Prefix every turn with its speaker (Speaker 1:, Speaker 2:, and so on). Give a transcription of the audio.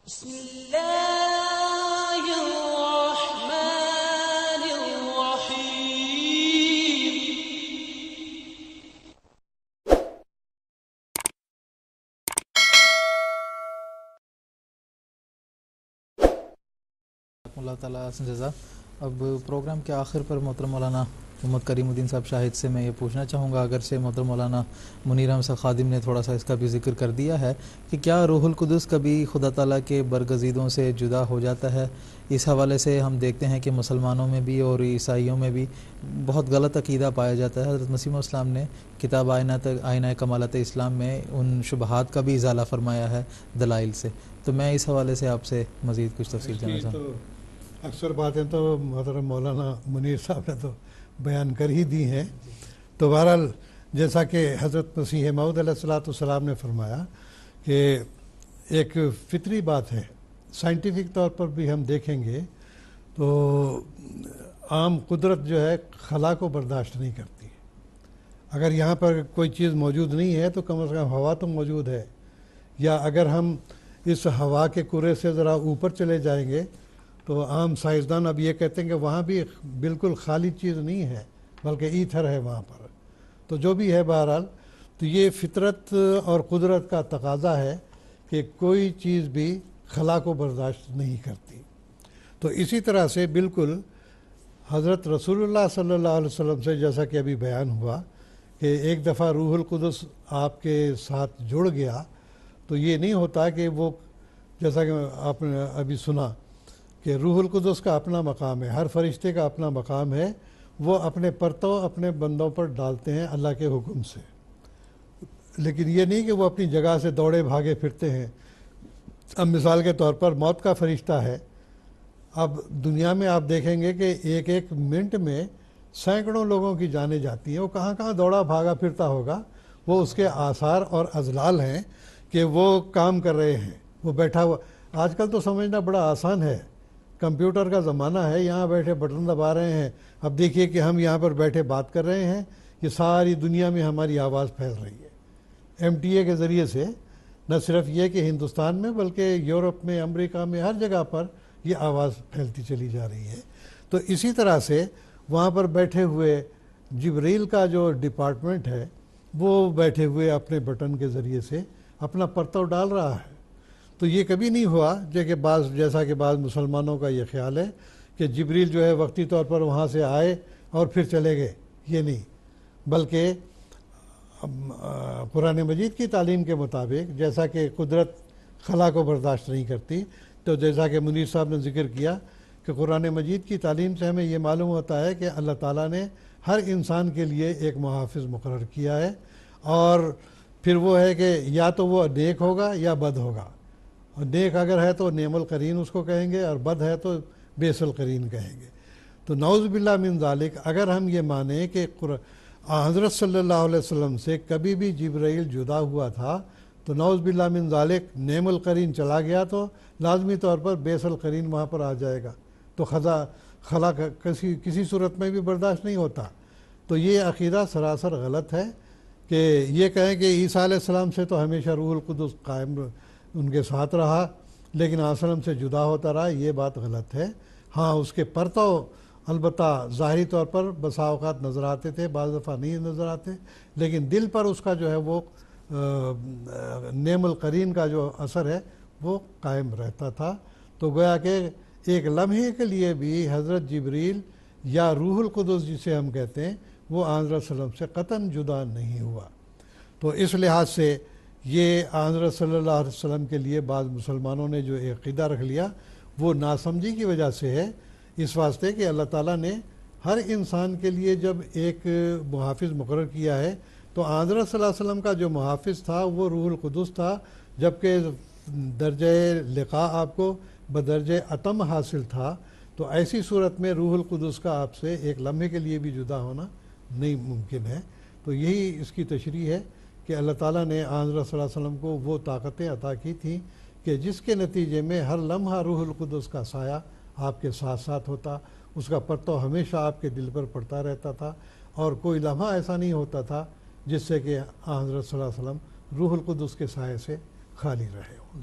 Speaker 1: بسم اللہ الرحمن الرحیم۔
Speaker 2: اللہ تعالیٰ سے جزا۔ اب پروگرام کے آخر پر محترم مولانا محمد کریم الدین صاحب شاہد سے میں یہ پوچھنا چاہوں گا، اگرچہ محترم مولانا منیر احمد صاحب خادم نے تھوڑا سا اس کا بھی ذکر کر دیا ہے کہ کیا روح القدس کبھی خدا تعالیٰ کے برگزیدوں سے جدا ہو جاتا ہے؟ اس حوالے سے ہم دیکھتے ہیں کہ مسلمانوں میں بھی اور عیسائیوں میں بھی بہت غلط عقیدہ پایا جاتا ہے۔ حضرت مسیح السلام نے کتاب آئینہ کمالات اسلام میں ان شبہات کا بھی ازالہ فرمایا ہے دلائل سے، تو میں اس حوالے سے آپ سے مزید کچھ تفصیل جاننا چاہوں گا۔
Speaker 3: اکثر باتیں تو محترم مولانا منیر صاحب نے تو بیان کر ہی دی ہیں، تو بہرحال جیسا کہ حضرت مسیح موعود علیہ السلام نے فرمایا کہ ایک فطری بات ہے، سائنٹیفک طور پر بھی ہم دیکھیں گے تو عام قدرت جو ہے خلا کو برداشت نہیں کرتی۔ اگر یہاں پر کوئی چیز موجود نہیں ہے تو کم از کم ہوا تو موجود ہے، یا اگر ہم اس ہوا کے کرے سے ذرا اوپر چلے جائیں گے تو عام سائنسدان اب یہ کہتے ہیں کہ وہاں بھی بالکل خالی چیز نہیں ہے بلکہ ایتھر ہے وہاں پر۔ تو جو بھی ہے بہرحال تو یہ فطرت اور قدرت کا تقاضا ہے کہ کوئی چیز بھی خلا کو برداشت نہیں کرتی۔ تو اسی طرح سے بالکل حضرت رسول اللہ صلی اللہ علیہ وسلم سے جیسا کہ ابھی بیان ہوا کہ ایک دفعہ روح القدس آپ کے ساتھ جڑ گیا تو یہ نہیں ہوتا کہ وہ جیسا کہ آپ نے ابھی سنا کہ روح القدس کا اپنا مقام ہے، ہر فرشتے کا اپنا مقام ہے، وہ اپنے پرتو اپنے بندوں پر ڈالتے ہیں اللہ کے حکم سے، لیکن یہ نہیں کہ وہ اپنی جگہ سے دوڑے بھاگے پھرتے ہیں۔ اب مثال کے طور پر موت کا فرشتہ ہے، اب دنیا میں آپ دیکھیں گے کہ ایک ایک منٹ میں سینکڑوں لوگوں کی جانیں جاتی ہیں، وہ کہاں کہاں دوڑا بھاگا پھرتا ہوگا، وہ اس کے آثار اور اضلال ہیں کہ وہ کام کر رہے ہیں، وہ بیٹھا ہوا۔ آج کل تو سمجھنا بڑا آسان ہے، کمپیوٹر کا زمانہ ہے، یہاں بیٹھے بٹن دبا رہے ہیں، اب دیکھیے کہ ہم یہاں پر بیٹھے بات کر رہے ہیں، یہ ساری دنیا میں ہماری آواز پھیل رہی ہے MTA کے ذریعے سے، نہ صرف یہ کہ ہندوستان میں بلکہ یورپ میں، امریکہ میں، ہر جگہ پر یہ آواز پھیلتی چلی جا رہی ہے۔ تو اسی طرح سے وہاں پر بیٹھے ہوئے جبریل کا جو ڈپارٹمنٹ ہے وہ بیٹھے ہوئے اپنے بٹن کے ذریعے سے اپنا پرتو ڈال رہا ہے۔ تو یہ کبھی نہیں ہوا جیسا کہ بعض مسلمانوں کا یہ خیال ہے کہ جبریل جو ہے وقتی طور پر وہاں سے آئے اور پھر چلے گئے، یہ نہیں، بلکہ قرآن مجید کی تعلیم کے مطابق جیسا کہ قدرت خلا کو برداشت نہیں کرتی، تو جیسا کہ منیر صاحب نے ذکر کیا کہ قرآن مجید کی تعلیم سے ہمیں یہ معلوم ہوتا ہے کہ اللہ تعالیٰ نے ہر انسان کے لیے ایک محافظ مقرر کیا ہے، اور پھر وہ ہے کہ یا تو وہ نیک ہوگا یا بد ہوگا، اور نیک اگر ہے تو نعم القرین اس کو کہیں گے، اور بد ہے تو بیس القرین کہیں گے۔ تو نعوذ باللہ من ذالک، اگر ہم یہ مانیں کہ حضرت صلی اللہ علیہ وسلم سے کبھی بھی جبرائیل جدا ہوا تھا تو نعوذ باللہ من ذالک نعم القرین چلا گیا تو لازمی طور پر بیس القرین وہاں پر آ جائے گا، تو خلا کسی صورت میں بھی برداشت نہیں ہوتا۔ تو یہ عقیدہ سراسر غلط ہے کہ یہ کہیں کہ عیسیٰ علیہ السلام سے تو ہمیشہ روح القدس قائم ان کے ساتھ رہا لیکن آسلم سے جدا ہوتا رہا، یہ بات غلط ہے۔ ہاں اس کے پرتو البتہ ظاہری طور پر بسا اوقات نظر آتے تھے، بعض دفعہ نہیں نظر آتے، لیکن دل پر اس کا جو ہے وہ نعم القرین کا جو اثر ہے وہ قائم رہتا تھا۔ تو گویا کہ ایک لمحے کے لیے بھی حضرت جبریل یا روح القدس جسے ہم کہتے ہیں وہ حضرت صلی اللہ علیہ وسلم سے قطعاً جدا نہیں ہوا۔ تو اس لحاظ سے یہ حضرت صلی اللہ علیہ وسلم کے لیے بعض مسلمانوں نے جو عقیدہ رکھ لیا وہ ناسمجھی کی وجہ سے ہے، اس واسطے کہ اللہ تعالیٰ نے ہر انسان کے لیے جب ایک محافظ مقرر کیا ہے تو حضرت صلی اللہ علیہ وسلم کا جو محافظ تھا وہ روح القدس تھا، جبکہ درجہ لقاء آپ کو بدرجہ اتم حاصل تھا، تو ایسی صورت میں روح القدس کا آپ سے ایک لمحے کے لیے بھی جدا ہونا نہیں ممکن ہے۔ تو یہی اس کی تشریح ہے کہ اللہ تعالیٰ نے حضرت صلی اللہ علیہ وسلم کو وہ طاقتیں عطا کی تھیں کہ جس کے نتیجے میں ہر لمحہ روح القدس کا سایہ آپ کے ساتھ ساتھ ہوتا، اس کا پرتو ہمیشہ آپ کے دل پر پڑتا رہتا تھا، اور کوئی لمحہ ایسا نہیں ہوتا تھا جس سے کہ حضرت صلی اللہ علیہ وسلم روح القدس کے سائے سے خالی رہے ہوں۔